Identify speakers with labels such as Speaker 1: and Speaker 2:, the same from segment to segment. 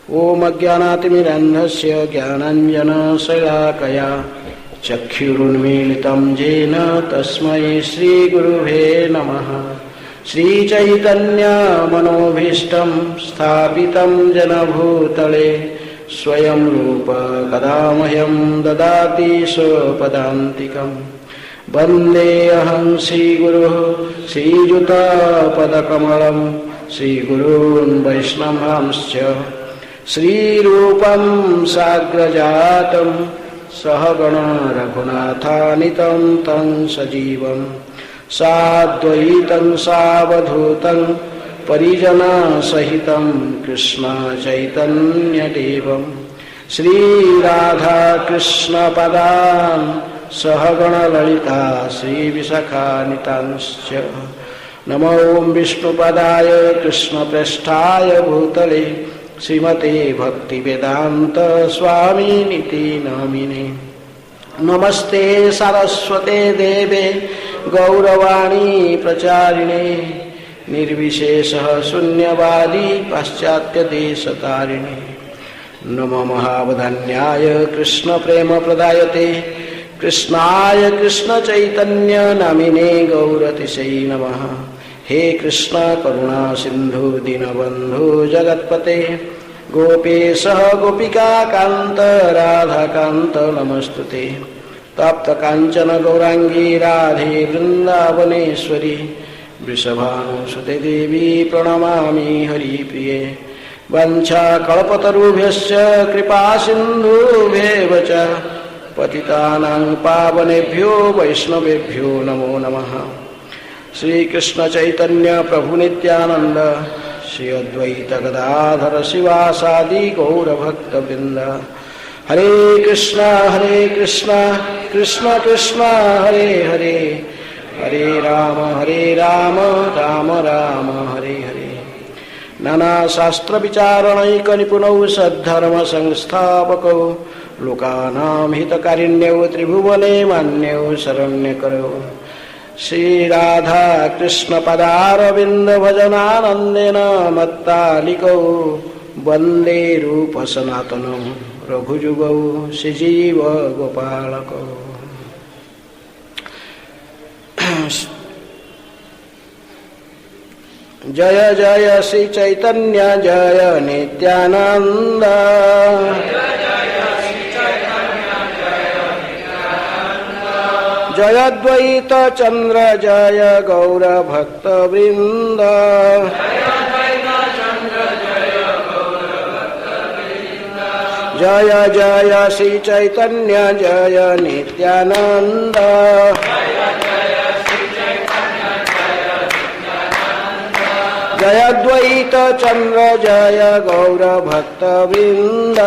Speaker 1: ओम अज्ञानातिमिरन्धस्य ज्ञानाञ्जनशलाकया चक्षुरुन्मीलितं येन तस्मै श्रीगुरुवे नमः। श्रीचैतन्यमनोभीष्टं स्थापितं जनभूतले स्वयं रूप कदा मह्यं ददाति स्वपदान्तिकम्। वन्देऽहं श्रीगुरुः श्रीयुतपदकमलं श्रीगुरून् वैष्णवांश्च श्रीरूपं साग्रजातं सहगण रघुनाथानितं तं सजीवं साद्वैतं सावधूतं परिजनसहितं कृष्ण चैतन्यदेवं श्रीराधाकृष्णपदान् सहगण ललिता श्रीविशाखान्वितांश्च। नमो विष्णुपदाय कृष्णप्रेष्ठाय भूतले श्रीमते भक्तिवेदांत स्वामिनिति नामिने। नमस्ते सरस्वते देवे गौरवाणी प्रचारिणे निर्विशेषः शून्यवादी पाश्चात्यदेशतारिणे। नमो महावदन्याय कृष्ण प्रेम प्रदायते कृष्णाय कृष्ण चैतन्य नामिने गौरतिशयी नमः। हे कृष्ण करुणा सिंधु दीनबंधु जगत्पते गोपेश गोपिका कांत राधा कांत नमस्तुते। तप्त कांचन गौरांगी राधे वृंदावनेश्वरी वृषभानुसुते देवी प्रणमामि हरिप्रिये। वंशा कल्पतरुभ्यश्च कृपा सिन्धुभ्येव च पतितानां पावनेभ्यो वैष्णवेभ्यो नमो नमः। श्री कृष्ण चैतन्य प्रभु नित्यानंद श्री अद्वैत गदाधर शिवासादि गौर भक्त वृंद। हरे कृष्ण कृष्ण कृष्ण हरे हरे हरे राम राम राम हरे हरे। नाना शास्त्र विचारणैक निपुणौ सद्धर्म संस्थापकौ लोकानां हितकारिण्यौ त्रिभुवने मान्यौ शरण्यकरौ। श्री राधा कृष्ण पदारविंद भजनानंदेन मत्तालिकौ वंदे रूप सनातनौ रघुजुगौ श्रीजीव गोपालकौ। जय जय श्री चैतन्य जय नित्यानंद। जय द्वैत चंद्र जय गौर भक्त वृंद। जय जय श्री चैतन्य जय नित्यानंद। जय द्वैत चंद्र जय गौर भक्त वृंद।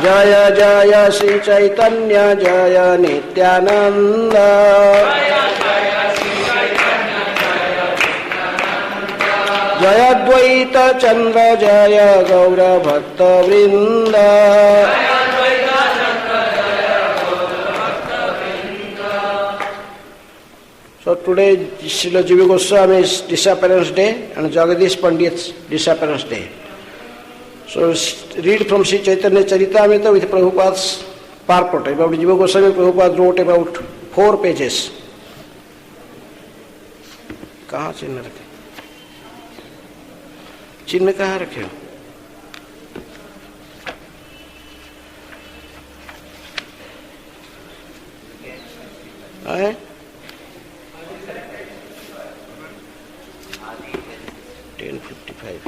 Speaker 1: जय जय श्री चैतन्य जय नित्यानंद। जय द्वैत चंद्र जय गौर भक्त वृंद। So today Srila Jiva Goswami's disappearance day and Jagadish Pandit's disappearance day. So read from Sri Chaitanya Charitamrita with Prabhupada's purport. About Jiva Goswami, Prabhupada wrote about 4 pages. कहाँ चिन्ह रखे? चिन्ह कहाँ रखे हो? आए? 10.55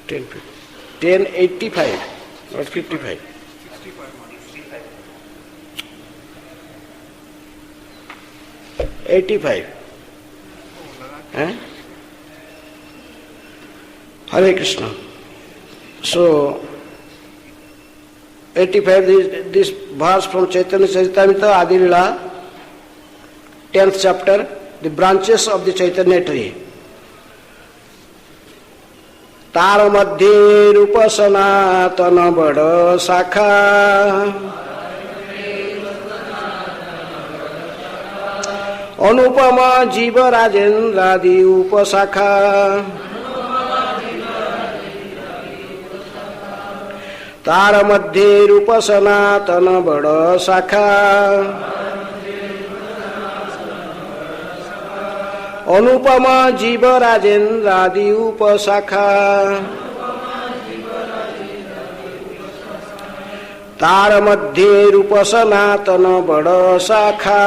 Speaker 1: 10.85 not 55 85 Hare Krishna. So 85 this verse from Chaitanya Charitamrita Adi Lila 10th chapter, the branches of the Chaitanya tree. तार मध्य रूप सनातन बड़ शाखा अनुपम जीव राजेन्द्रादि उपशाखा तार मध्ये रूप सनातन बड़ शाखा अनुपम जीव राजेन्द्रादि उपशाखा तार मध्ये रूप सनातन बड़ शाखा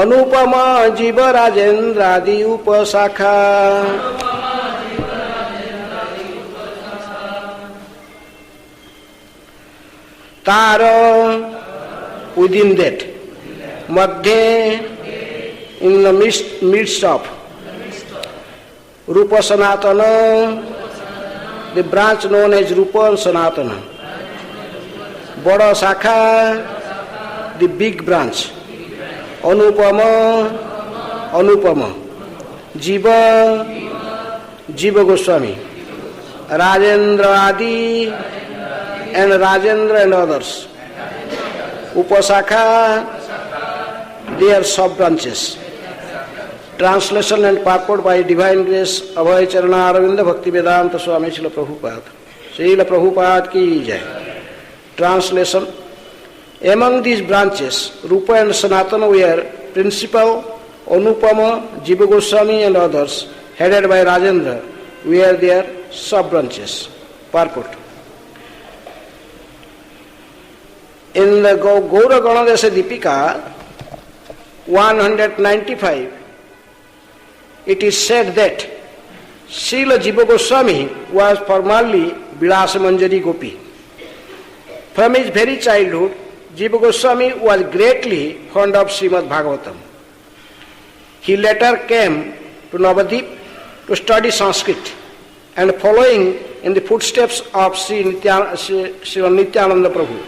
Speaker 1: अनुपम जीव राजेन्द्रादि उपशाखा तार within that madhye in the midst of Rupa Sanatana, the branch known as Rupa and Sanatana, Bada Sakha, the big branch, Anupama, Jiva, Jiva Goswami, Rajendra Adi and Rajendra and others, Upasakha, their sub-branches. Translation and purport by Divine Grace, Abhay Charana Aravinda Bhakti Vedanta Swami Srila Prabhupada. Srila Prabhupada ki jai. Translation. Among these branches, Rupa and Sanatana were principal, Anupama, Jiva Goswami and others, headed by Rajendra, were their sub-branches. Purport. In the Gaura Ganadesa Dipika 195, it is said that Srila Jiva Goswami was formerly Vilasa Manjari Gopi. From his very childhood, Jiva Goswami was greatly fond of Srimad Bhagavatam. He later came to Navadip to study Sanskrit and following in the footsteps of Sri Nityananda Prabhu.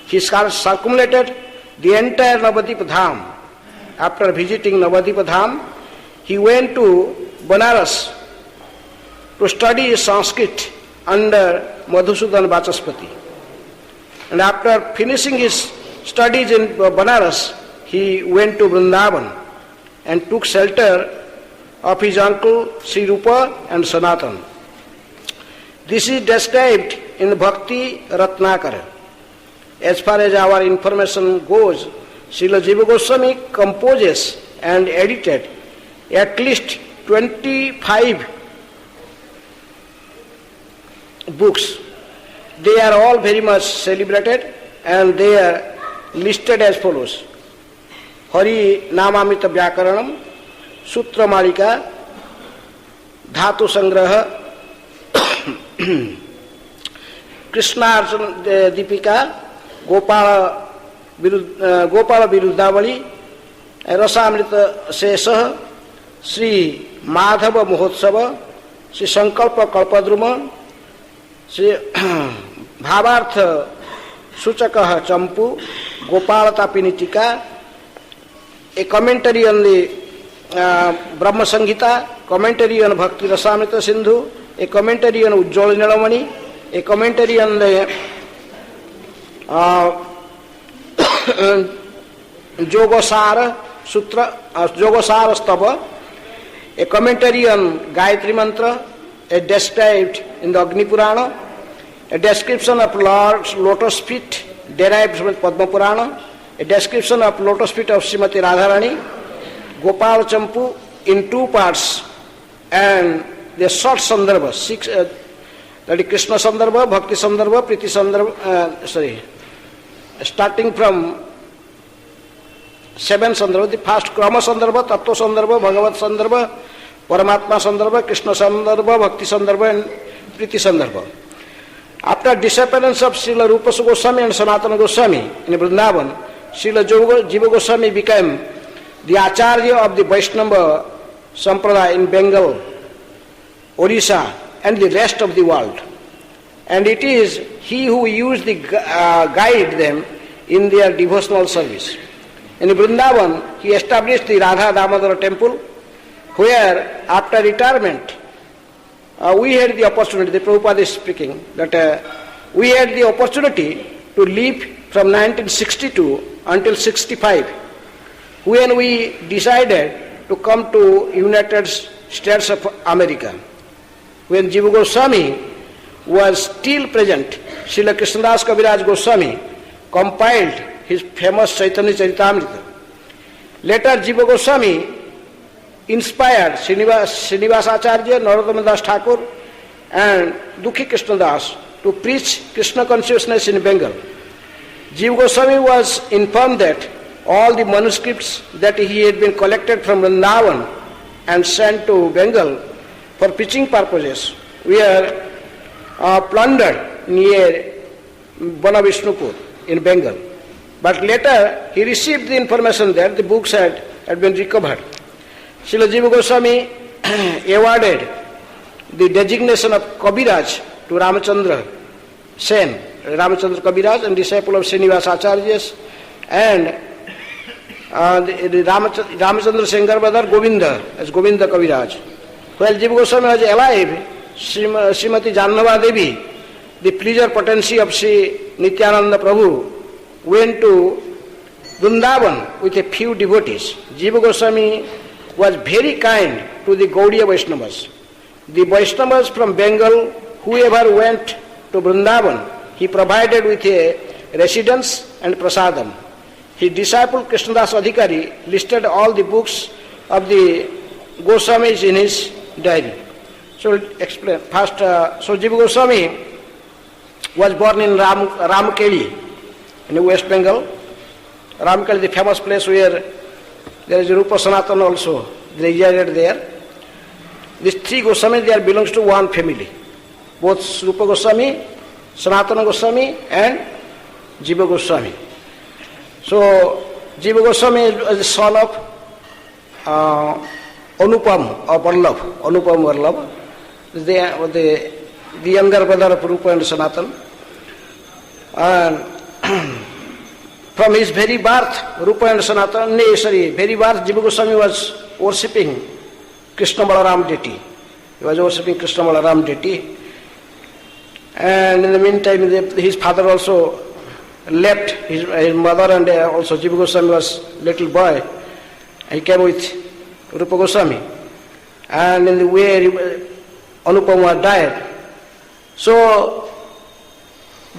Speaker 1: He circumlated the entire Navadip Dham. After visiting Navadip Dham, he went to Banaras to study Sanskrit under Madhusudan Vachaspati. And after finishing his studies in Banaras, he went to Vrindavan and took shelter of his uncle Sri Rupa and Sanatan. This is described in Bhakti Ratnakara. As far as our information goes, Srila Jiva Goswami composes and edited at least 25 books. They are all very much celebrated and they are listed as follows. Hari Namamita Vyakaranam, Sutra Malika, Dhatu Sangraha, Krishna Arjuna Dipika, Gopala Viruddhavali, Rasamrita Sesha, Sri Madhava Mohotsava, Sri Sankalpa Kalpadruma, Sri Bhavartha Suchakaha Champu, Gopala Tapinitika, a commentary on the Brahma Samhita, commentary on Bhakti Rasamrita Sindhu, a commentary on Ujjwala Nilamani, a commentary on the Yogasara Sutra, Yogasara Stava, a commentary on Gayatri Mantra, a described in the Agni Purana, a description of Lord's lotus feet derived from Padma Purana, a description of lotus feet of Srimati Radharani, Gopal Champu in two parts, and the short Sandarbha, that is Krishna Sandarbha, Bhakti Sandarbha, Priti Sandarbha, starting from 7 Sandarbha, the first Krama Sandarbha, Tattva Sandarbha, Bhagavat Sandarbha, Paramatma Sandarbha, Krishna Sandarbha, Bhakti Sandarbha and Priti Sandarbha. After disappearance of Srila Rupa Goswami and Sanatana Goswami in Vrindavan, Srila Jiva Goswami became the Acharya of the Vaishnava Sampradaya in Bengal, Orissa and the rest of the world. And it is he who used to guide them in their devotional service. In Vrindavan, he established the Radha Damodara temple, where after retirement, we had the opportunity, the Prabhupada is speaking, that we had the opportunity to live from 1962 until 65, when we decided to come to United States of America. When Jiva Goswami was still present, Srila Krishnadas Kaviraj Goswami compiled his famous Chaitanya Charitamrita. Later Jiva Goswami inspired Srinivas Acharya, Narottama Das Thakur and Dukhi Krishnadas to preach Krishna consciousness in Bengal. Jiva Goswami was informed that all the manuscripts that he had been collected from Vrindavan and sent to Bengal for preaching purposes were plundered near Banavishnupur in Bengal. But later he received the information that the books had been recovered. Srila Jiva Goswami awarded the designation of Kaviraj to Ramachandra Sen, Ramachandra Kaviraj and disciple of Srinivas Acharyas, and the Ramachandra Sengar brother Govinda as Govinda Kaviraj. While Jiva Goswami was alive, Srimati Jannava Devi, the pleasure potency of Sri Nityananda Prabhu, went to Vrindavan with a few devotees. Jiva Goswami was very kind to the Gaudiya Vaishnavas. The Vaishnavas from Bengal, whoever went to Vrindavan, he provided with a residence and prasadam. His disciple Krishnadas Adhikari listed all the books of the Goswamis in his diary. So explain first. So Jiva Goswami was born in Ramkeli in West Bengal. Ramkeli, the famous place where there is Rupa Sanatana also. They resided there. These three Goswamis, they belongs to one family. Both Rupa Goswami, Sanatana Goswami and Jiva Goswami. So Jiva Goswami is the son of Anupam or Vallabh. Anupam Vallabh. The younger brother of Rupa and Sanatana. And from his very birth, Rupa and Sanatana, very birth, Jiva Goswami was worshipping Krishna Balaram deity. He was worshipping Krishna Balaram deity. And in the meantime, his father also left his mother, and also Jiva Goswami was little boy. He came with Rupa Goswami. And in the way Anupama died. So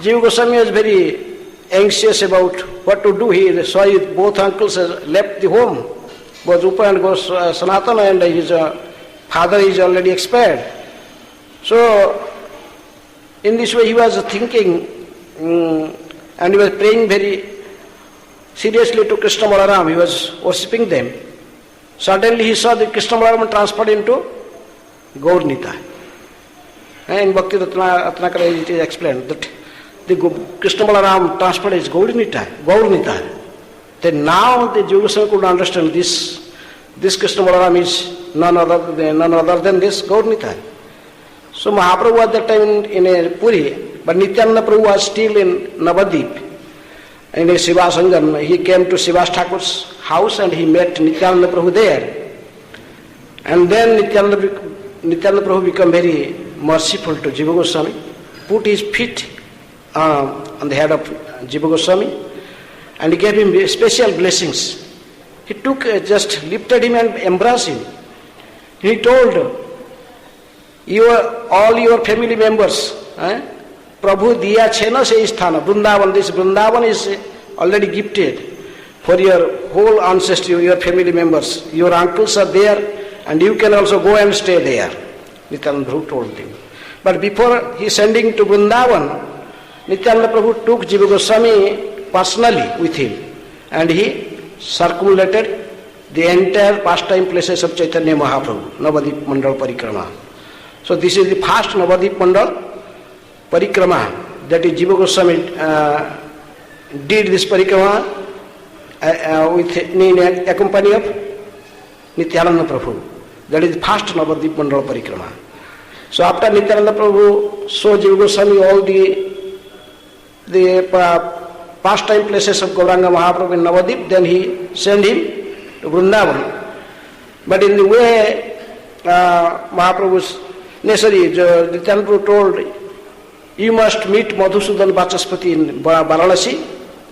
Speaker 1: Jiva Goswami was very anxious about what to do. He saw both uncles left the home, both Rupa and Sanatana, and his father is already expired. So in this way he was thinking, and he was praying very seriously to Krishna Balaram. He was worshipping them. Suddenly he saw the Krishna Balaram transferred into Gaur Nitai. In Bhakti Ratnakara it is explained that the Krishna Balaram transferred is Gaur Nitai. Then now the Jiva Goswami could understand this Krishna Balaram is none other than this Gaur Nitai. So Mahaprabhu at that time in Puri, but Nityananda Prabhu was still in Navadip. In a Siva Sangam, he came to Srivas Thakur's house and he met Nityananda Prabhu there. And then Nityananda Prabhu became very merciful to Jiva Goswami, put his feet on the head of Jiva Goswami, and he gave him special blessings. He took, just lifted him and embraced him. He told, all your family members, Prabhu diya chena se isthana, Vrindavan, this Vrindavan is already gifted for your whole ancestry, your family members. Your uncles are there and you can also go and stay there. Nityananda Prabhu told him. But before he sending to Vrindavan, Nityananda Prabhu took Jiva Goswami personally with him and he circumlated the entire pastime places of Chaitanya Mahaprabhu, Navadip Mandal Parikrama. So this is the first Navadip Mandal Parikrama, that is Jiva Goswami did this Parikrama in company of Nityananda Prabhu. That is the first Navadip Mandal Parikrama. So after Nityananda Prabhu saw Jiva Goswami all the pastime places of Gauranga Mahaprabhu in Navadip, then he sent him to Vrindavan. But in the way Mahaprabhu's Nityananda Prabhu told, you must meet Madhusudan Vachaspati in Varanasi,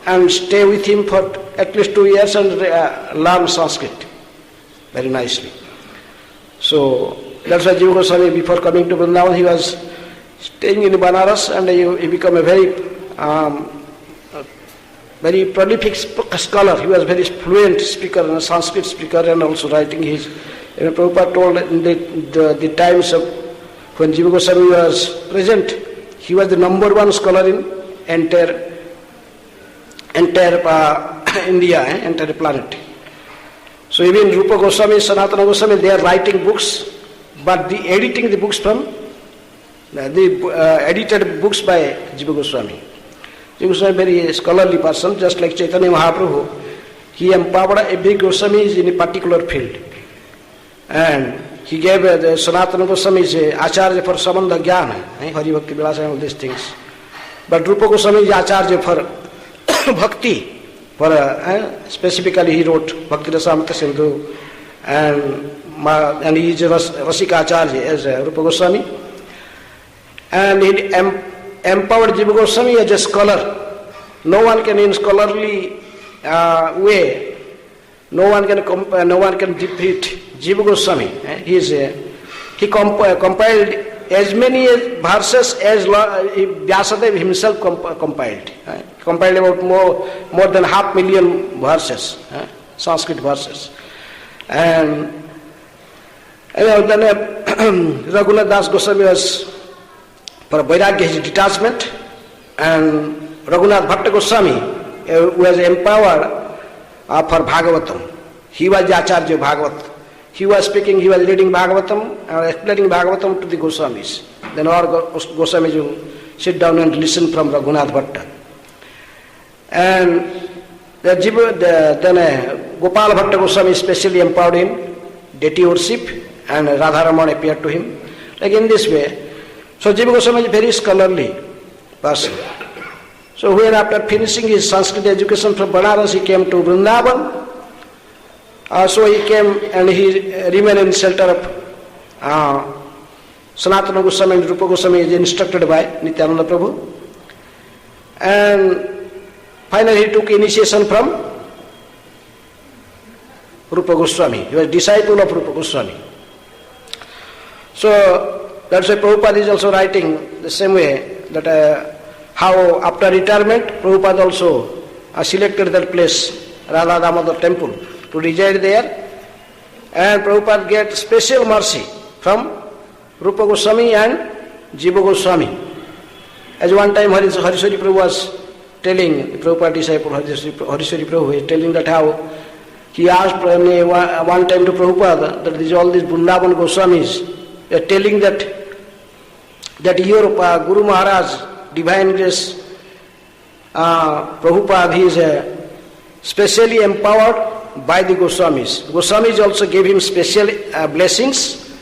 Speaker 1: and stay with him for at least 2 years and learn Sanskrit very nicely. So that's why Jiva Goswami, before coming to Vrindavan, he was staying in Banaras, and he became a very prolific scholar. He was very fluent speaker and a Sanskrit speaker, and also writing his. Prabhupada told in the times of when Jiva Goswami was present, he was the number one scholar in entire India, entire planet. So even Rupa Goswami, Sanatana Goswami, they are writing books, but editing the books from edited books by Jiva Goswami. Jiva Goswami is a very scholarly person, just like Chaitanya Mahaprabhu. He empowered every Goswami in a particular field. And he gave the Sanatana Goswami is Acharya for Samandha Jnana, Hari Bhakti Vilasa and all these things. But Rupa Goswami is Acharya for Bhakti. For specifically he wrote Bhakti Rasamrita Sindhu, and he is Rasika Acharya as Rupa Goswami. And he empowered Jiva Goswami as a scholar. No one can in scholarly way, no one can defeat Jiva Goswami. He compiled as many verses as Vyasadeva himself compiled. Compiled about more than 500,000 verses, Sanskrit verses. And then Raghunath Das Goswami was for Vairagya, his detachment, and Raghunath Bhatta Goswami was empowered for Bhagavatam. He was the Acharya of Bhagavat. He was speaking, he was reading Bhagavatam, explaining Bhagavatam to the Goswamis. Then all Goswamis will sit down and listen from Raghunath Bhatta. And then Gopal Bhatta Goswami specially empowered him, deity worship, and Radharaman appeared to him. Like in this way. So Jiva Goswami is a very scholarly person. So when after finishing his Sanskrit education from Banaras, he came to Vrindavan. So he came and he remained in shelter of Sanatana Goswami and Rupa Goswami is instructed by Nityananda Prabhu. And finally he took initiation from Rupa Goswami. He was disciple of Rupa Goswami. So that's why Prabhupada is also writing the same way, that how after retirement Prabhupada also selected that place, Radha Damodar temple, to reside there, and Prabhupada get special mercy from Rupa Goswami and Jiva Goswami. As one time Harishwari Prabhu was telling, the Prabhupada disciple Harishwari Prabhu is telling that how he asked one time to Prabhupada that all these Vrindavan Goswamis are telling that your Guru Maharaj, Divine Grace, Prabhupada, he is specially empowered by the Goswamis. Goswamis also gave him special blessings,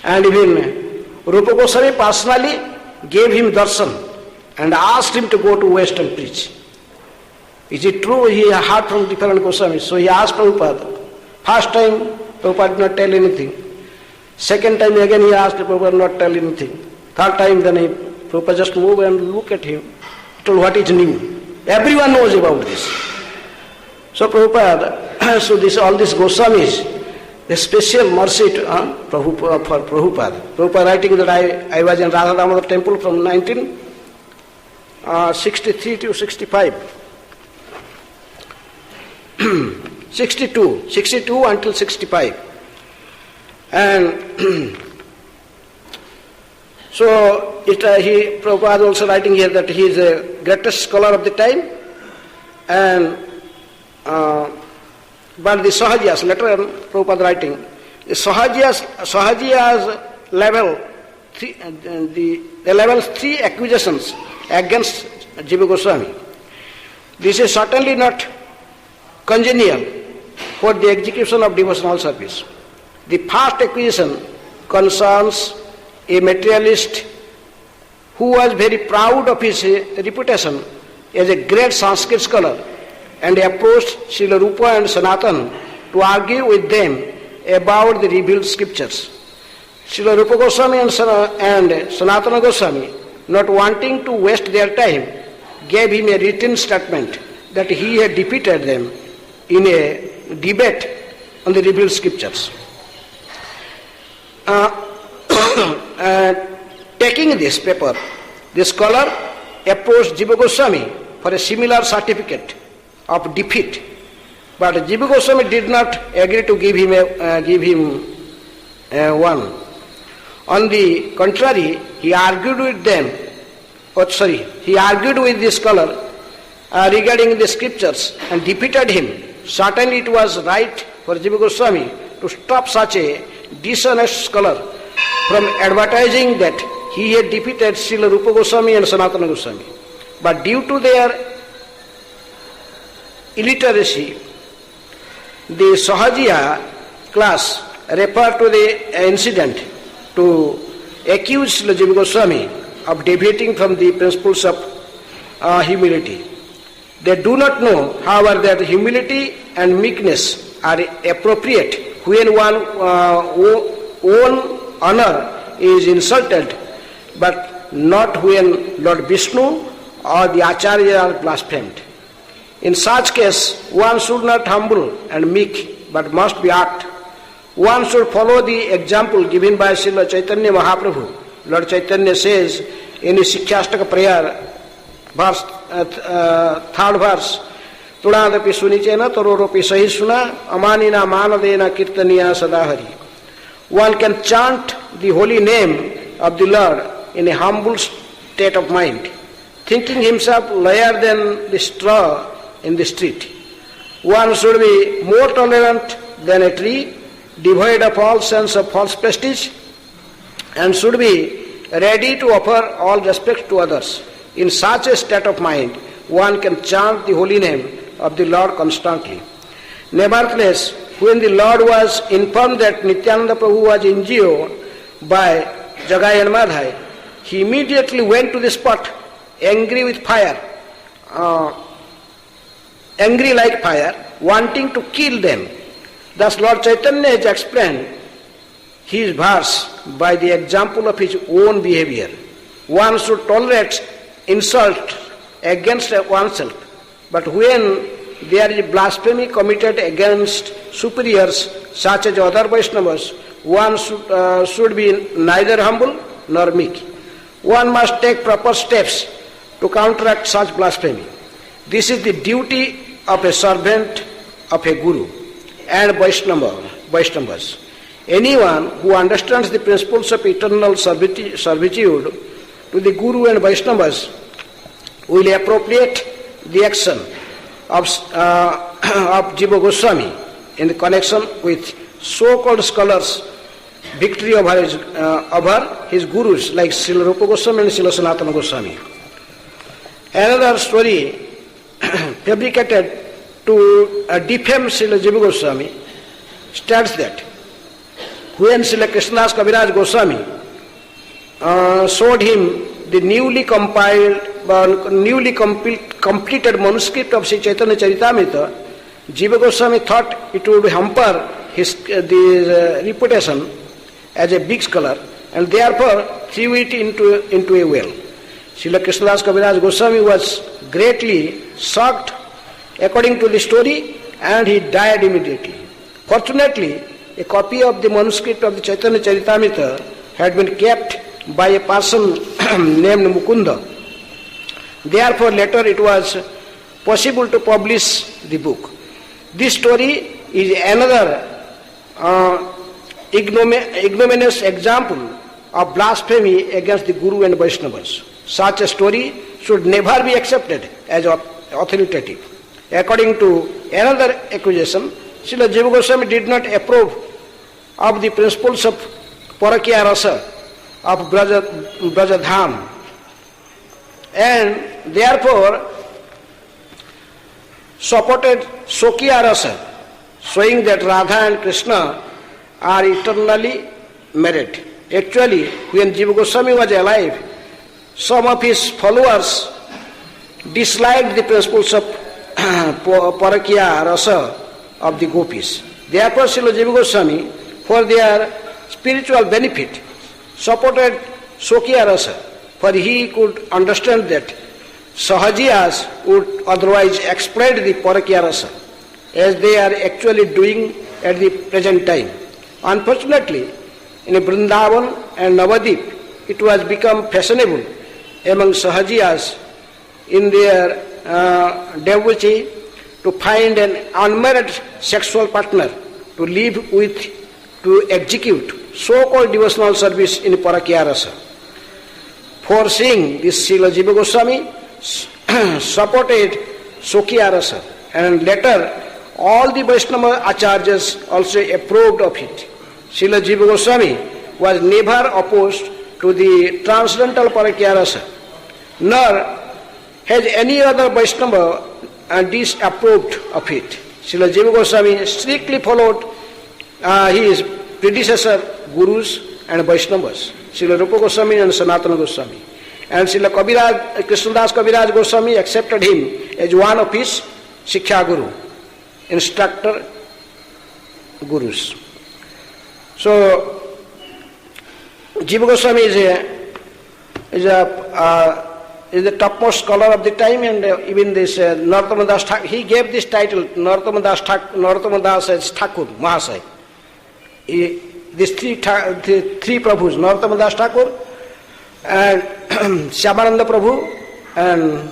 Speaker 1: and even Rupa Goswami personally gave him darshan and asked him to go to West and preach. Is it true? He heard from different Goswamis. So he asked Prabhupada. First time Prabhupada did not tell anything. Second time again he asked Prabhupada not tell anything. Third time then Prabhupada just moved and looked at him. He told what is new. Everyone knows about this. So Prabhupada, all these Goswamis, the special mercy to, for Prabhupada. Prabhupada writing that I was in Radha Damodar temple from 1963 to 65. 62 until 65. And so Prabhupada also writing here that he is the greatest scholar of the time, and but the Sahajias, later on Prabhupada writing, the Sahajias level three accusations against Jiva Goswami. This is certainly not congenial for the execution of devotional service. The first accusation concerns a materialist who was very proud of his reputation as a great Sanskrit scholar and approached Srila Rupa and Sanatan to argue with them about the revealed scriptures. Srila Rupa Goswami and Sanatana Goswami, not wanting to waste their time, gave him a written statement that he had defeated them in a debate on the revealed scriptures. Taking this paper, the scholar approached Jiva Goswami for a similar certificate of defeat, but Jiva Goswami did not agree to give him one. On the contrary, he argued with the scholar regarding the scriptures and defeated him. Certainly it was right for Jiva Goswami to stop such a dishonest scholar from advertising that he had defeated Srila Rupa Goswami and Sanatana Goswami. But due to their illiteracy, the Sahajiya class referred to the incident to accuse Srila Jiva Goswami of deviating from the principles of humility. They do not know, however, that humility and meekness are appropriate when one's own honor is insulted, but not when Lord Vishnu or the Acharya are blasphemed. In such case, one should not humble and meek, but must be act. One should follow the example given by Srila Chaitanya Mahaprabhu. Lord Chaitanya says in his Sikhyastaka prayer, verse, third verse, Tudadapi sunichena tororopi sahisuna amanina manadena kirtaniya sadahari. One can chant the holy name of the Lord in a humble state of mind, thinking himself lower than the straw in the street. One should be more tolerant than a tree, devoid of all sense of false prestige, and should be ready to offer all respect to others. In such a state of mind, one can chant the holy name of the Lord constantly. Nevertheless, when the Lord was informed that Nityananda Prabhu was injured by Jagai and Madhai, he immediately went to the spot, angry with fire, angry like fire, wanting to kill them. Thus Lord Chaitanya has explained his verse by the example of his own behavior. One should tolerate insult against oneself, but when there is blasphemy committed against superiors such as other Vaishnavas, one should be neither humble nor meek. One must take proper steps to counteract such blasphemy. This is the duty of a servant of a Guru and Vaishnavas. Anyone who understands the principles of eternal servitude to the Guru and Vaishnavas will appropriate the action of Jiva Goswami in the connection with so-called scholars' victory over his gurus like Srila Rupa Goswami and Srila Sanatana Goswami. Another story fabricated to defame Srila Jiva Goswami states that when Srila Krishnadas Kaviraj Goswami showed him the newly completed manuscript of Sri Chaitanya Charitamrita, Jiva Goswami thought it would hamper his reputation as a big scholar, and therefore threw it into a well. Srila Krishnadas Kaviraj Goswami was greatly shocked according to the story, and he died immediately. Fortunately, a copy of the manuscript of the Chaitanya Charitamrita had been kept by a person named Mukunda. Therefore, later it was possible to publish the book. This story is another ignominious example of blasphemy against the Guru and Vaishnavas. Such a story should never be accepted as authoritative. According to another accusation, Srila Jiva Goswami did not approve of the principles of Parakya Rasa of Brajadham, and therefore supported Sokya Rasa, showing that Radha and Krishna are eternally married. Actually, when Jiva Goswami was alive, some of his followers disliked the principles of Parakya Rasa of the gopis. Therefore, Srila Jiva Goswami, for their spiritual benefit, supported Sokya Rasa, for he could understand that Sahajiyas would otherwise exploit the Parakya Rasa, as they are actually doing at the present time. Unfortunately, in Vrindavan and Navadip, it was become fashionable among Sahajiyas in their devotee to find an unmarried sexual partner to live with, to execute so-called devotional service in Parakya Rasa. Foreseeing this, Srila Jiva Goswami supported Sokya Rasa, and later all the Vaishnava Acharyas also approved of it. Srila Jiva Goswami was never opposed to the transcendental Parakya Rasa, nor has any other Vaishnava disapproved of it. Srila Jiva Goswami strictly followed his predecessor Gurus and Vaishnavas, Srila Rupa Goswami and Sanatana Goswami. And Srila Krishnadas Kaviraj Goswami accepted him as one of his Shiksha Guru, instructor Gurus. So, Jiva Goswami is the topmost scholar of the time, and even this Narottama Das Thakur, he gave this title, Narottama Das as Thakur, Mahasai. These three Prabhus, Narottama Das Thakur, and Shyamananda Prabhu, and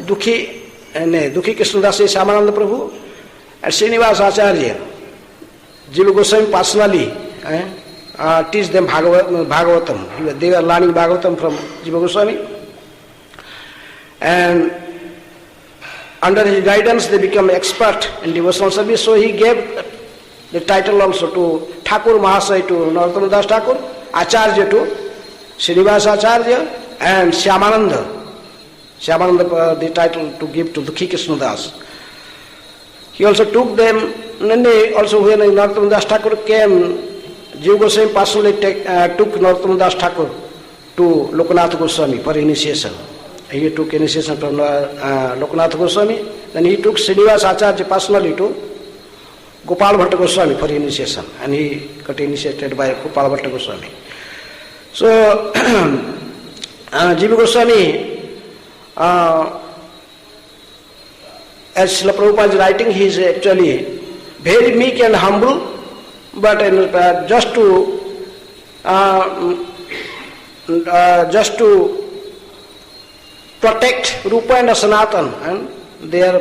Speaker 1: Dukhi Krishnadas is Shyamananda Prabhu, and Srinivas Acharya. Jiva Goswami personally teach them Bhagavatam. They were learning Bhagavatam from Jiva Goswami. And under his guidance they become expert in devotional service. So he gave the title also to Thakur Mahasai to Narottama Das Thakur, Acharya to Srinivas Acharya, and Shyamananda the title to give to Dukhi Krishnadas. He also took them, and also when Narottama Das Thakur came, Jiva Goswami personally took Narottama Das Thakur to Lokanath Goswami for initiation. He took initiation from Lokanath Goswami. Then he took Srinivas Acharya personally to Gopal Bhatta Goswami for initiation, and he got initiated by Gopal Bhatta Goswami. So, Jiva Goswami, as Srila Prabhupada is writing, he is actually very meek and humble, but just to protect Rupa and Sanatan and their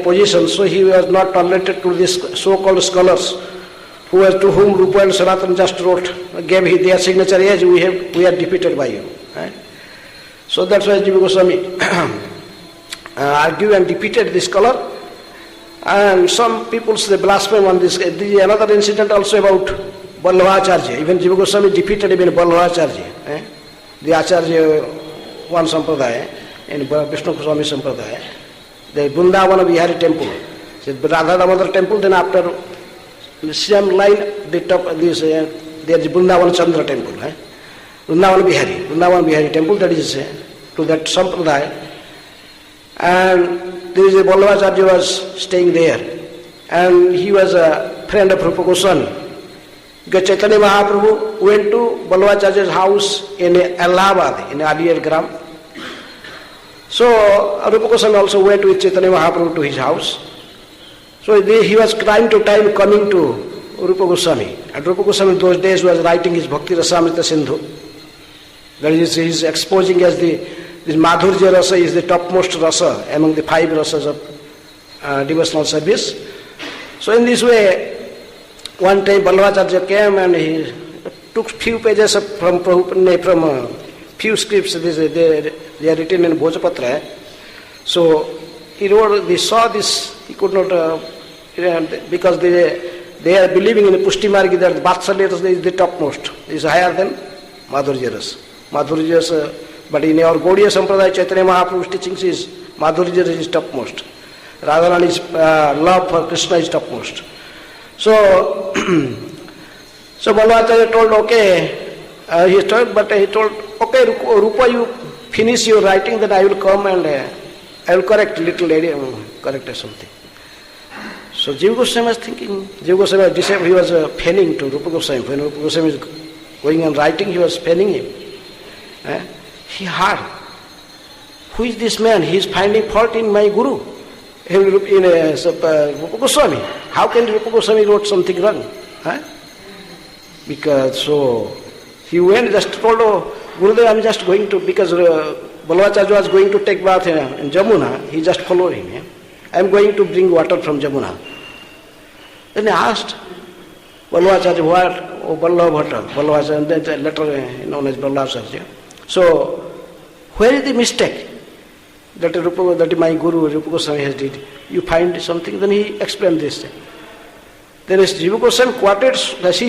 Speaker 1: position. So he was not tolerated to these so-called scholars to whom Rupa and Sanatan just gave their signature as we are defeated by you. Right? So that's why Jiva Goswami argued and defeated this scholar. And some people say blaspheme on this. There is another incident also about Vallabhacharya. Even Jiva Goswami defeated even Vallabhacharya. The Acharya one Sampradaya, in Vishnu Goswami Sampradaya, the Vrindavan Vihari temple, the Radha Damodar temple, then after the same line, the top, there is Vrindavan Chandra temple, Vrindavan Vihari temple, that is to that Sampradaya. And there is a Vallabhacharya was staying there, and he was a friend of Rupa Goswami. Because Chaitanya Mahaprabhu went to Vallabhacharya's house in Allahabad, in Aliyar Gram. So Rupa Goswami also went with Chaitanya Mahaprabhu to his house. So he was time to time coming to Rupa Goswami. And Rupa Goswami in those days was writing his Bhakti Rasamrita Sindhu. That is, he is exposing as this Madhurya Rasa is the topmost rasa among the 5 rasas of devotional service. So in this way, one time Vallabhacharya came and he took few pages from few scripts. They are written in Bhojapatra. So he wrote, they saw this, he could not, because they are believing in Pushti Margi that Vatsalya Rasa is the topmost, is higher than Madhurya Rasa. Madhurya Rasa, but in our Gaudiya Sampradaya, Chaitanya Mahaprabhu's teachings is Madhurya Rasa is topmost. Radharani's love for Krishna is topmost. So Vallabhacharya told, okay, he told, okay, Rupa, you finish your writing, then I will come and I will correct little area, correct or something. So Jiva Goswami was thinking, he was penning to Rupa Goswami. When Rupa Goswami is going and writing, he was penning him. he heard, who is this man? He is finding fault in my Guru, in Rupa Goswami. How can Rupa Goswami wrote something wrong? Huh? Because so he went, just told, oh, Gurudev, I am just going to, because Balvacharya was going to take bath in Jamuna, he just followed him. Yeah? I am going to bring water from Jamuna. Then he asked Balvacharya, what? Oh, Balvacharya, and then later known as Balvacharya. So, where is the mistake that my Guru Rupa Goswami has did? You find something? Then he explained this. Then Jiva Goswami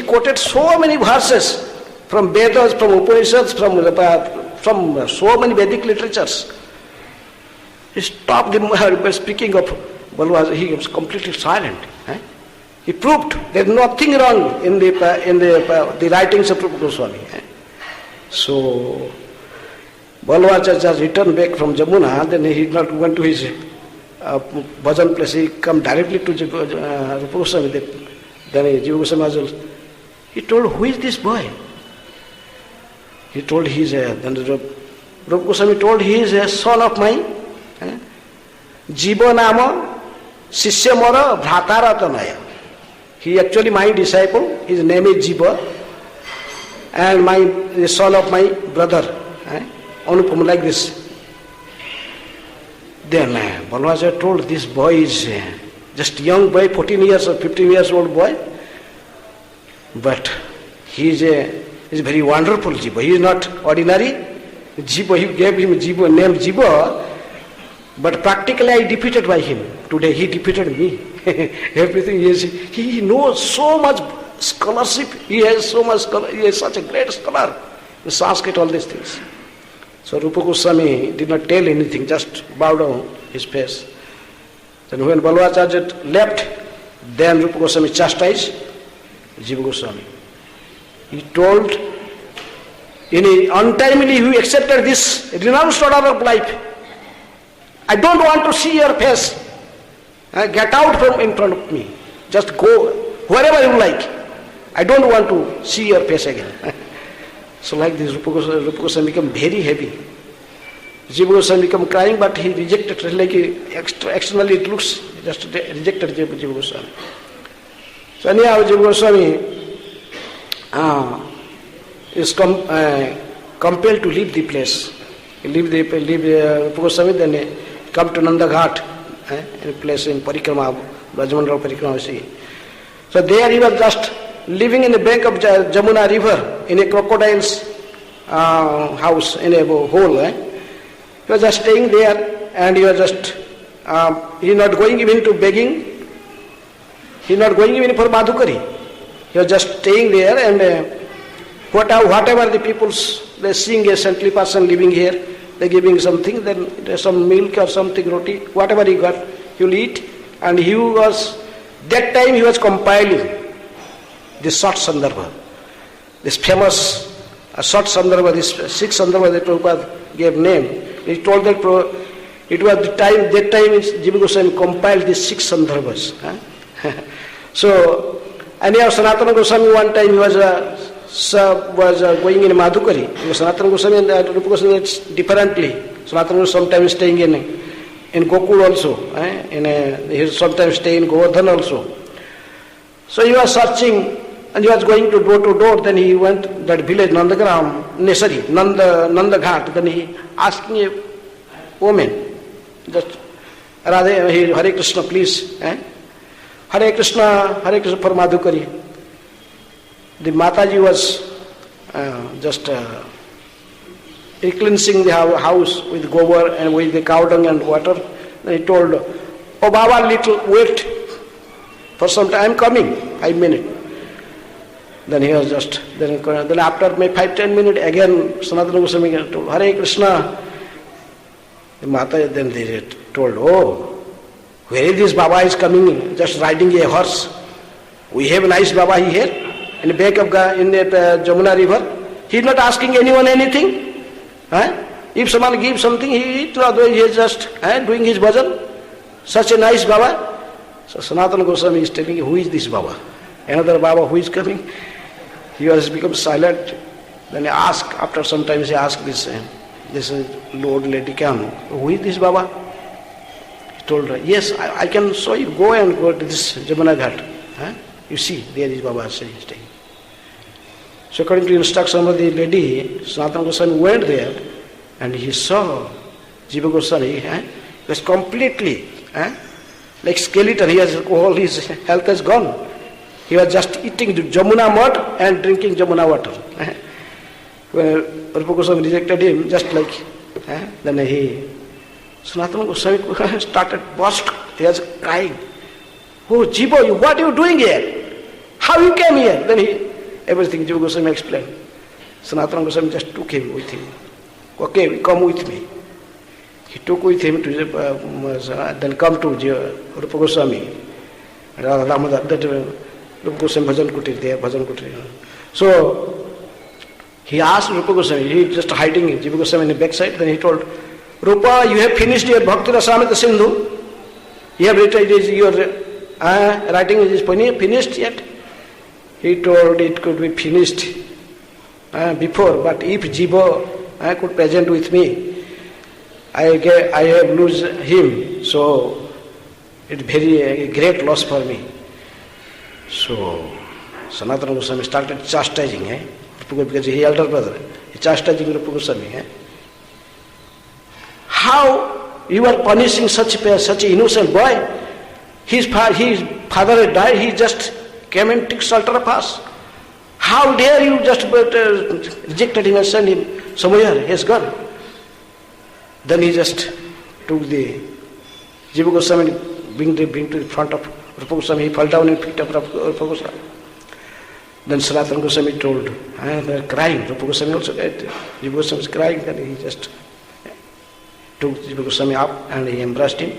Speaker 1: quoted so many verses from Vedas, from Upanishads, from so many Vedic literatures. He stopped speaking of Balvacharya. He was completely silent. He proved there is nothing wrong in the writings of Rupa Goswami. So Balvacharya just returned back from Jamuna. Then he did not went to his bhajan place. He come directly to Rupa Goswami. Then Jiva Goswami was, he told, who is this boy? He told he is then Rupa Goswami told he is a son of mine. Jiva nama Sishya mora bhratara tanaya. He actually my disciple, his name is Jiva, and the son of my brother, Anupam, like this. Then Balvacharya told, this boy is just young boy, 14 years or 15 years old boy, but he is a very wonderful Jiva. He is not ordinary Jiva. He gave him Jiva, name Jiva, but practically I defeated by him. Today he defeated me. Everything he knows so much scholarship. He has so much scholar. He is such a great scholar. In Sanskrit, all these things. So Rupa Goswami did not tell anything, just bowed down his face. Then when Balvacharya left, then Rupa Goswami chastised Jiva Goswami. He told, untimely you accepted this renounced order of life. I don't want to see your face. Get out from in front of me. Just go wherever you like. I don't want to see your face again. So like this, Rupa Goswami became very heavy. Jiva Goswami became crying, but he rejected. Like externally it looks, just rejected Jiva Goswami. So anyhow, Jiva Goswami is compelled to leave the place. He leave Rupa Goswami, then come to Nanda Ghat, in a place in Parikrama, Brajmandal Parikrama. So there he was just living in the bank of Jamuna river, in a crocodile's house, in a hole. He was just staying there, and he was just, he not going even to begging, he not going even for Madhukari. He was just staying there, and whatever the people's, they seeing a saintly person living here, they giving something, then some milk or something, roti, whatever he got, he will eat. And he was, that time he was compiling this short sandarbha, this famous short sandarbha, this 6 sandarbha that Prabhupada gave name. He told that it was that time Jiva Goswami compiled these 6 sandarbhas. So, anyhow, Sanatana Goswami one time he was going in Madhukari. Sanatana Goswami and Rupa Goswami differently. Sanatana Goswami sometimes staying in Gokul also. He sometimes staying in Govardhan also. So he was searching, and he was going to door. Then he went that village Nandagram, Nanda Ghat. Then he asking a woman, just Hare Krishna, please. Hare Krishna for Madhukari. The Mataji was just cleansing the house with gobar and with the cow dung and water. Then he told, oh Baba, little wait for some time, I am coming, 5 minutes. Then he was just, then after maybe 5-10 minutes, again Sanatana Goswami told, Hare Krishna. The Mataji then they told, oh, where is this Baba is coming, just riding a horse. We have a nice Baba here. In the back of in the Jamuna river, he is not asking anyone anything. If someone gives something, he eats, otherwise he is just doing his bhajan. Such a nice Baba. So Sanatana Goswami is telling you, who is this Baba? Another Baba who is coming. He has become silent. Then he asked, after some time he asked this this old lady came. Who is this Baba? He told her, yes, I can show you. Go to this Jamuna Ghat. You see, there is Baba staying. So according to the instruction of the lady, Sanatana Goswami went there and he saw Jiva Goswami. He was completely like skeleton. All his health has gone. He was just eating the Jamuna mud and drinking Jamuna water. When Rupa Goswami rejected him, just like, then Sanatana Goswami started burst. He was crying. Oh, Jiva, what are you doing here? How you came here? Then everything Jiva Goswami explained. Sanatana Goswami just took him with him. Okay, come with me. He took with him to then come to Rupa Goswami. Radha Damodar, that Rupa Goswami Bhajan Kutir there, Bhajan Kutir. So he asked Rupa Goswami, he just hiding Jiva Goswami in the backside, then he told, Rupa, you have finished your Bhakti Rasamrita Sindhu? You have written your writing is finished yet? He told it could be finished before, but if Jiva could present with me, I have lose him, so it's very great loss for me. So Sanatana Goswami started chastising, because he elder brother, he chastising Rupa Goswami. How you are punishing such an innocent boy? His father had died, he just came and took shelter of us. How dare you just rejected him and sent him somewhere, he has gone. Then he just took the Jiva Goswami, bring to the front of Rupa Goswami, he fell down and picked up Rupa Goswami. Then Sanatana Goswami told, they are crying, Rupa Goswami also, Jiva Goswami was crying, then he just took Jiva Goswami up and he embraced him.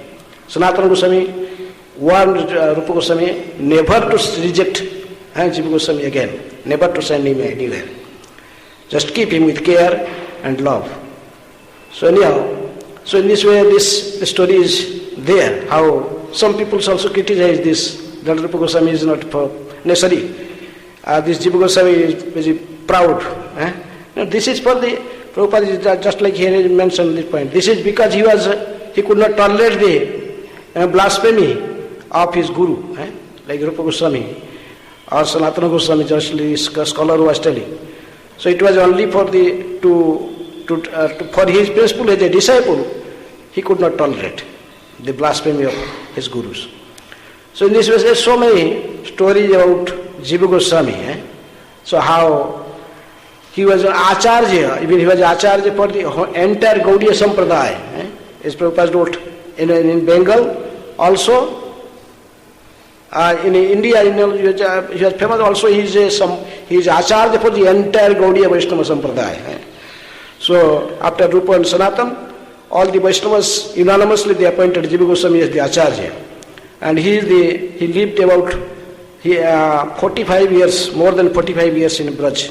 Speaker 1: Sanatana Goswami warned Rupa Goswami never to reject Jiva Goswami again, never to send him anywhere. Just keep him with care and love. So anyhow, so in this way the story is there, how some people also criticize this, that Rupa Goswami is not necessary. This Jiva Goswami is very proud. No, this is for the Prabhupada is just like here mentioned this point. This is because he could not tolerate the blasphemy of his guru, like Rupa Goswami or Sanatana Goswami, just the scholar who was telling. So it was only for for his principle as a disciple, he could not tolerate the blasphemy of his gurus. So in this way, there are so many stories about Jiva Goswami. So how he was an acharya, even he was acharya for the entire Gaudiya Sampradaya. As Prabhupada wrote in Bengal, also in India, he was famous also, he is acharya for the entire Gaudiya Vaishnava Sampradaya. So after Rupa and Sanatan, all the Vaishnavas unanimously they appointed Jiva Goswami as the acharya. And he lived about 45 years, more than 45 years in Braj.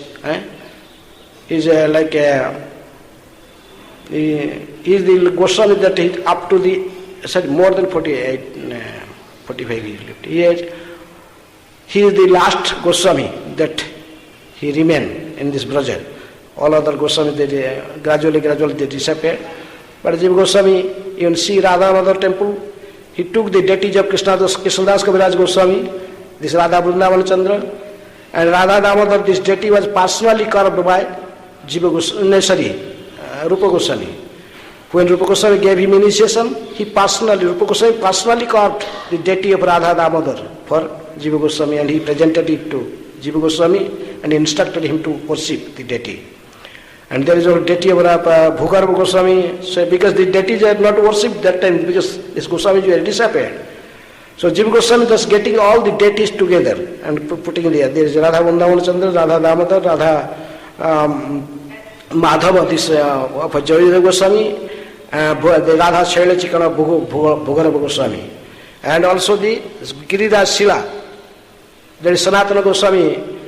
Speaker 1: He is he is the Goswami that is up to more than 45 years lived. He is the last Goswami that he remained in this Braj. All other Goswami they gradually they disappeared. But Jiva Goswami, even see Radha Mother temple, he took the deities of Krishnadas Kaviraj Goswami, this Radha Vrindavan Chandra, and Radha Damodar, this deity was personally carved by Rupa Goswami. When Rupa Goswami gave him initiation, Rupa Goswami personally carved the deity of Radha Damodar for Jiva Goswami, and he presented it to Jiva Goswami and instructed him to worship the deity. And there is a deity of Bhugarva Goswami, so because the deities are not worshipped that time, because this Goswami had disappeared. So Jiva Goswami just getting all the deities together and putting there. There is Radha Vrindavan Chandra, Radha Damodar, Radha Madhava, this Jayadeva Goswami, the Radha Shaila Chikana Bhugarva Goswami. And also the Giriraj Shila, there is Sanatana Goswami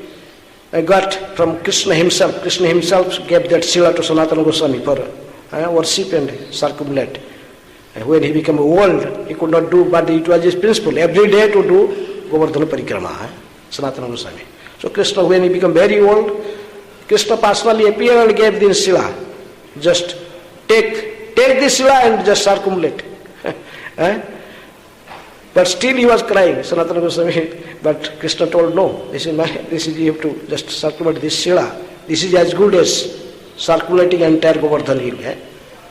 Speaker 1: got from Krishna himself. Krishna himself gave that Shila to Sanatana Goswami for worship and circumambulate. When he became old, he could not do, but it was his principle, every day to do Govardhana Parikrama, Sanatana Goswami. So Krishna, when he became very old, Krishna personally appeared and gave this Shila, just take this Shila and just circumambulate. But still he was crying, Sanatana Goswami. But Krishna told, no, this is you have to just circulate this Shila. This is as good as circulating entire Govardhan hill.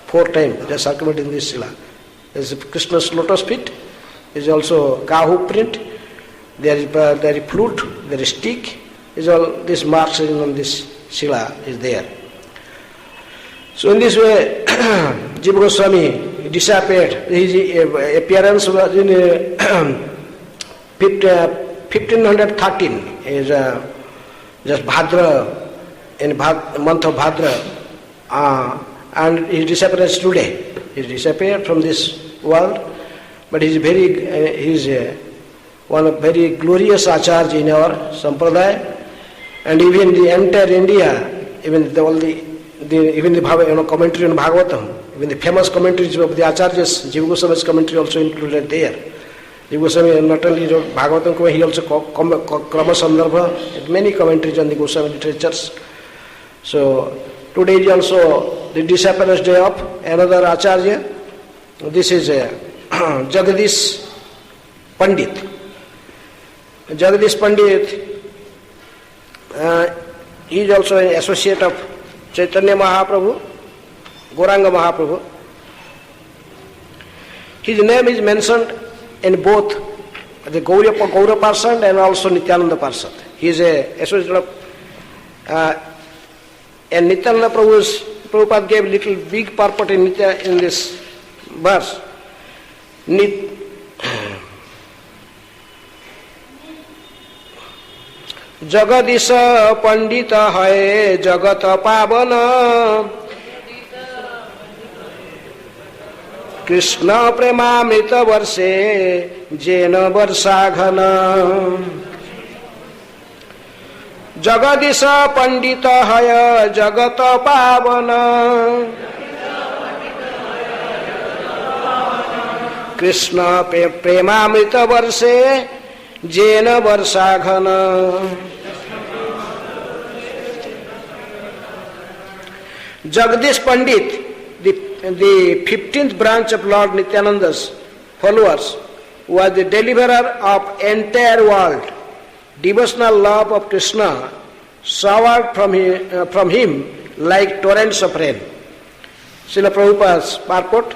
Speaker 1: 4 times they are circulating this Shila. There is Krishna's lotus feet. There is also Kahu print. There is flute. There is stick. Is all this marks on this Shila is there. So in this way, Jiva Goswami disappeared. His appearance was in 1513. Is just Bhadra, in month of Bhadra, and his disappearance today. He disappeared from this world, but he is one of very glorious acharya in our sampradaya, and even the entire India, even the commentary on Bhagavatam, even the famous commentaries of the acharyas, Jiva Goswami's commentary also included there. Jiva Goswami not only wrote Bhagavatam, he also Krama Sandarbha, many commentaries on the Goswami literatures. So today is also the disappearance day of another acharya. This is Jagadish Pandit. Jagadish Pandit, he is also an associate of Chaitanya Mahaprabhu, Gauranga Mahaprabhu. His name is mentioned in both the Gaura Parsad and also Nityananda Parsad. He is an associate of and Nityananda Prabhupada gave little big purport in this verse. Jagadish Pandita hai Jagat Pavana Krishna Premamrita Varse Jena Varsaghana. Jagadish Pandita hai Jagat Pavana Krishna Premamrita Varse Jena Varsaghana. Jagadish Pandit, the 15th branch of Lord Nityananda's followers, was the deliverer of entire world. Devotional love of Krishna showered from him like torrents of rain. Srila Prabhupada's purport.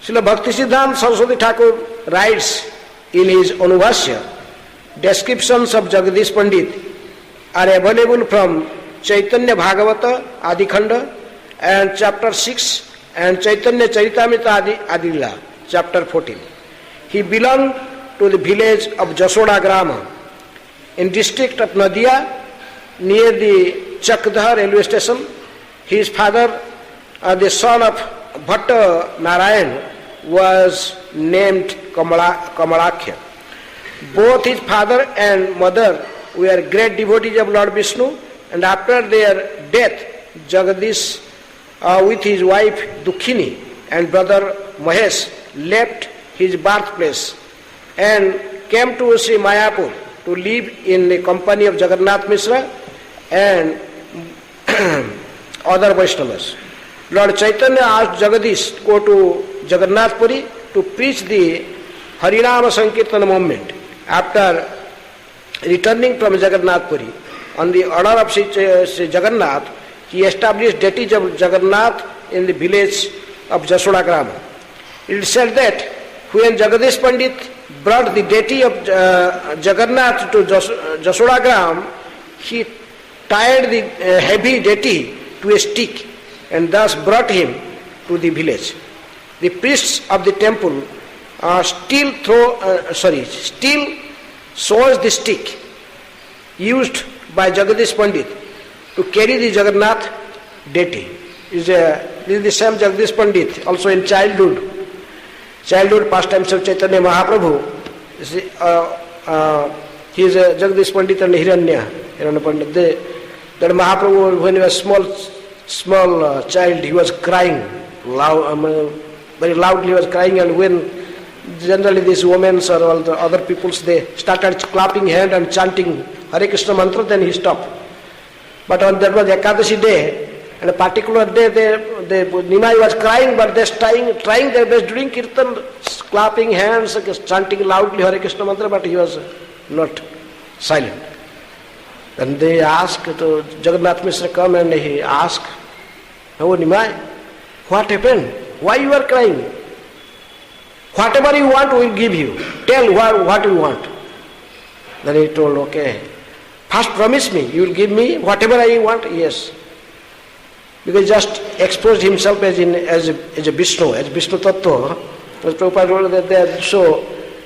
Speaker 1: Srila Bhaktisiddhanta Saraswati Thakur writes in his Anubhashya, descriptions of Jagadish Pandit are available from Chaitanya Bhagavata Adi Khanda and chapter 6 and Chaitanya Charitamrita Adi Lila chapter 14. He belonged to the village of Jasoda Grama in district of Nadia near the Chakdha railway station. His father, the son of Bhatta Narayan, was named Kamalakhya. Both his father and mother were great devotees of Lord Vishnu, and after their death, Jagadish with his wife Dukhini and brother Mahesh left his birthplace and came to Sri Mayapur to live in the company of Jagannath Mishra and other Vaishnavas. Lord Chaitanya asked Jagadish to go to Jagannath Puri to preach the Harinama Sankirtana movement. After returning from Jagannath Puri, on the order of Sri Jagannath, he established deities of Jagannath in the village of Jasoda Grama. It is said that when Jagadish Pandit brought the deity of Jagannath to Jasoda Grama, he tied the heavy deity to a stick and thus brought him to the village. The priests of the temple still shows the stick used by Jagadish Pandit to carry the Jagannath deity. This is the same Jagadish Pandit, also in childhood pastimes of Chaitanya Mahaprabhu. He is a Jagadish Pandit and Hiranya Pandit. That Mahaprabhu, when he was small child, he was crying very loudly. He was crying, and when generally these women or all the other peoples, they started clapping hand and chanting Hare Krishna mantra, then he stopped. But on that was Ekadashi day, And a particular day, the Nimai was crying, but they're trying their best doing kirtan, clapping hands, chanting loudly Hare Krishna mantra, but he was not silent. Then they asked to Jagannath Mishra come and he asked, "Oh Nimai, what happened? Why you are crying? Whatever you want, we will give you. Tell what you want." Then he told, "Okay, first promise me, you will give me whatever I want." Yes. Because he just exposed himself as a Vishnu, as Vishnu Tattva. Prabhupada told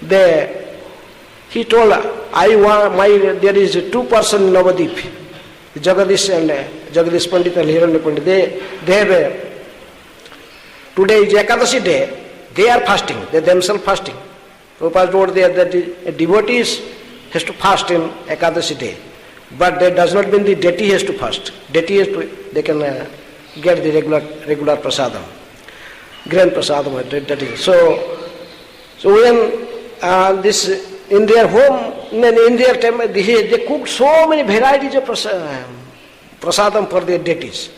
Speaker 1: that he told, "I want there is two persons in Navadip, Jagadish and Jagadish Pandit and Hiranya Pandit. They have today is Ekadashi day. They are fasting. They themselves fasting. Prabhupada told that the devotees has to fast in Ekadashi day, but that does not mean the deity has to fast. Deity has to, they can get the regular prasadam, grand prasadam. That is so when this. In their home, in their temple, they cooked so many varieties of prasadam for their deities.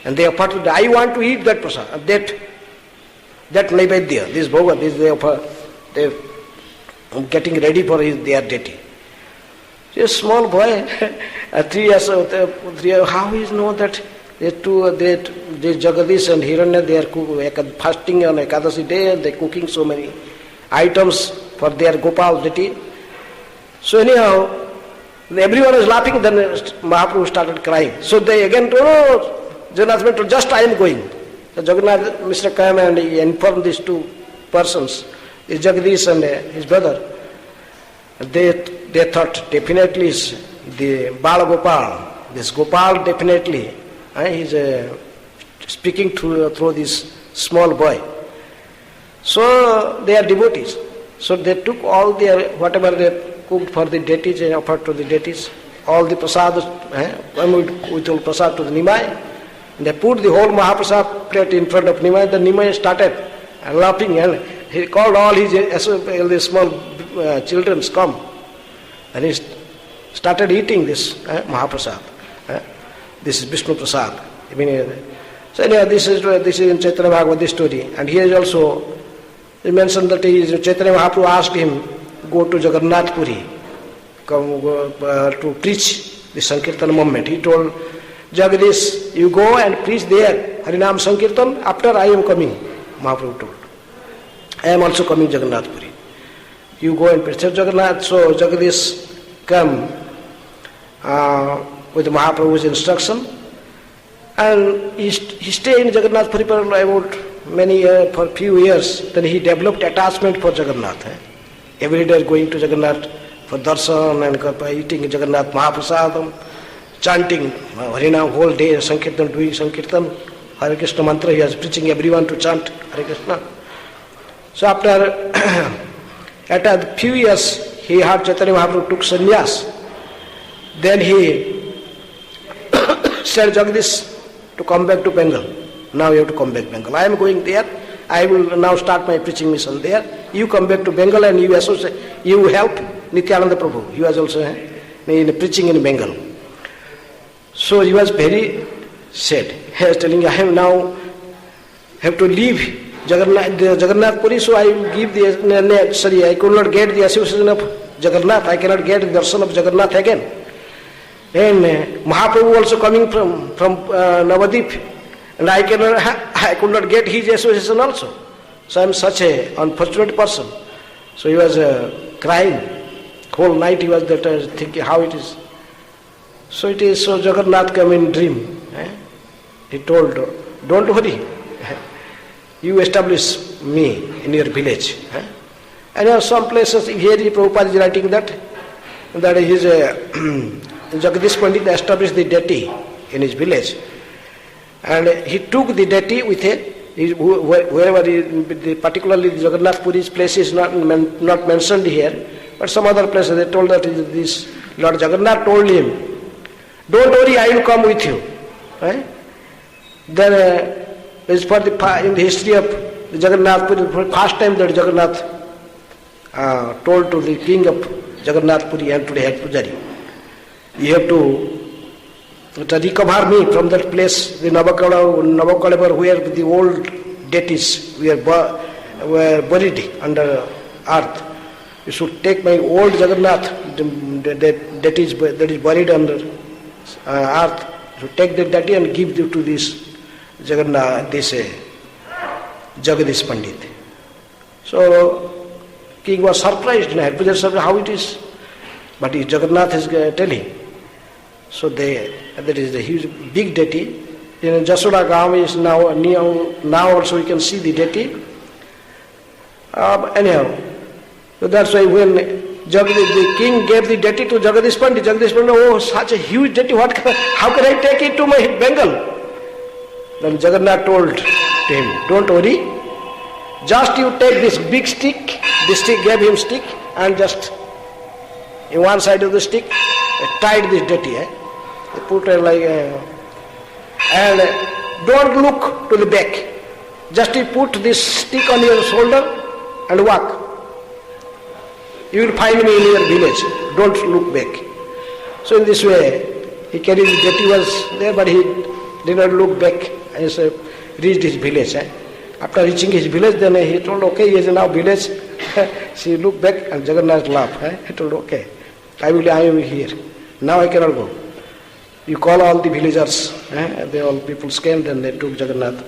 Speaker 1: And they offered, I want to eat that prasadam, that Naivedya, this Bhoga, this they getting ready for their deity. A small boy, 3 years old, how he knows that they Jagadish and Hiranya, they are fasting on Ekadashi day and they are cooking so many items for their Gopal deity. So anyhow, everyone was laughing, then Mahaprabhu started crying. So they again told, "Oh, Jagannath Mishra, just I am going." So Jagannath Mishra came and he informed these two persons, Jagadish and his brother. They thought definitely is the Bala Gopal. This Gopal definitely, he's speaking through this small boy. So they are devotees. So they took all their, whatever they cooked for the deities and offered to the deities, all the prasad, we told prasad to the Nimai. And they put the whole Mahaprasad plate in front of Nimai. The Nimai started laughing and he called all the small children come. And he started eating this Mahaprasad. This is Vishnu Prasad. So anyhow, this is in Chaitanya Bhagavad, this story. And here is also, he mentioned that Chaitanya Mahaprabhu asked him, go to Jagannath Puri, come to preach the Sankirtan movement. He told Jagadish, you go and preach there, Harinam Sankirtan, after I am coming, Mahaprabhu told. I am also coming Jagannath Puri. You go and preach Jagannath. So Jagadish come with Mahaprabhu's instruction, and he stayed in Jagannath Puri for about for few years. Then he developed attachment for Jagannath. Every day going to Jagannath for darshan and eating Jagannath Mahaprasadam, chanting Harinam whole day, Sankirtan, doing Sankirtan, Hare Krishna mantra. He was preaching everyone to chant Hare Krishna. So after a few years, he heard Chaitanya Mahaprabhu took sannyas. Then he said, Jagadish, to come back to Bengal. Now you have to come back to Bengal. I am going there. I will now start my preaching mission there. You come back to Bengal and you associate, you help Nityananda Prabhu. He was also in preaching in Bengal. So he was very sad. He was telling, I am now have to leave Jagannath Puri, so I will give I could not get the association of Jagannath. I cannot get the darshan of Jagannath again. And Mahaprabhu also coming from Navadip, and I could not get his association also. So I am such an unfortunate person. So he was crying. Whole night he was thinking how it is. So it is, so Jagannath came in dream. He told, don't worry. You establish me in your village. And there are some places, here Prabhupada is writing that his Jagadish Pandit established the deity in his village. And he took the deity with wherever, particularly the Jagannath Puri's place is not mentioned here, but some other places they told that this Lord Jagannath told him, don't worry, I will come with you. Then is for in the history of the Jagannath Puri, for the first time that Jagannath told to the king of Jagannath Puri and to the head pujari, you have to to recover me from that place, the Navakalabur, where the old deities were buried under earth. You should take my old Jagannath, that is buried under earth. You take that deity and give it to this Jagannath, this Jagadish Pandit. So king was surprised, how it is. But Jagannath is telling. So that is the huge, big deity. In Jasoda Gram is now also you can see the deity. Anyhow, so that's why when the king gave the deity to Jagadish Pandit, oh, such a huge deity, how can I take it to my Bengal? Then Jagannath told to him, don't worry, just you take this big stick, gave him stick, and just in one side of the stick, tied this deity. They put it like, and don't look to the back. Just you put this stick on your shoulder and walk. You will find me in your village. Don't look back. So in this way, he carried the deity was there, but he did not look back and reached his village. After reaching his village, then he told, okay, he is now village. She looked back and Jagannath laughed. He told, okay, I am here. Now I cannot go. You call all the villagers. They all people came, then they took Jagannath.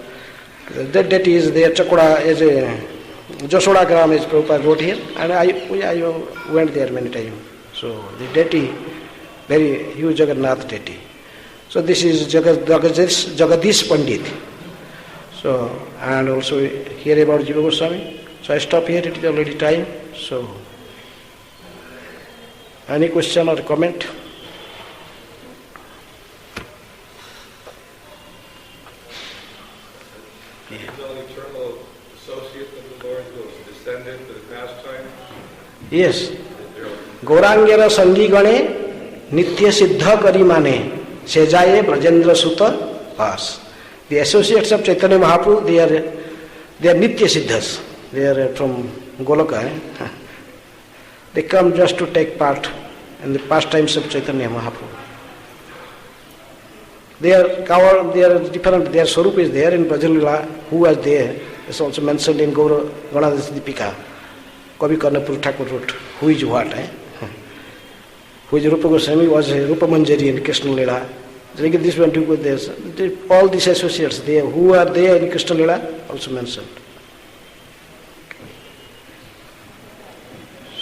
Speaker 1: That deity is there. Chakoda is a Jasoda Gram, as Prabhupada wrote here, and I went there many times. So the deity, very huge Jagannath deity. So this is Jagadish Pandit. So, and also hear about Jiva Goswami. So I stop here, it is already time. So, any question or comment? Yes. Gaurangera Sangi Gane Nitya Siddha Kari Mane Sejaye Brajendra Sutta Pas. The associates of Chaitanya Mahaprabhu, they are Nitya Siddhas. They are from Goloka. They come just to take part in the pastimes of Chaitanya Mahaprabhu. They are different, their Swarup is there in Bhajan Lila, who was there. It's also mentioned in Ganadhas Dipika. Kavi Karnapur Thakur wrote, who is what? Who is Rupa Goswami was Rupa Manjari in Krishna Lila. This one too, there's all these associates there who are there in Krishna Lila also mentioned.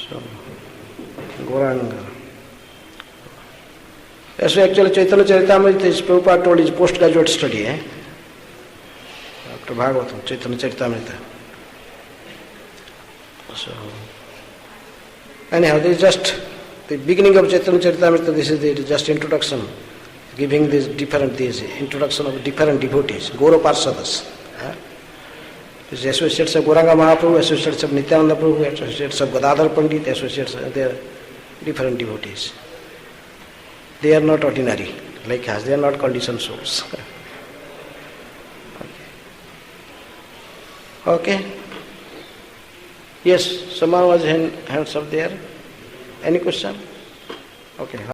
Speaker 1: So, Gauranga. Yes, actually Chaitanya Charitamrita is Prabhupada told his postgraduate study. After Bhagavatam, Chaitanya Charitamrita. So, anyhow, this is just the beginning of Chaitanya Charitamrita. This is the just introduction, giving this introduction of different devotees, Gaura Parsadas. These associates of Gauranga Mahaprabhu, associates of Nityananda Prabhu, associates of Gadadhar Pandit, associates, they are different devotees. They are not ordinary like us, they are not conditioned souls. Okay. Yes, someone was hands up there. Any question? Okay.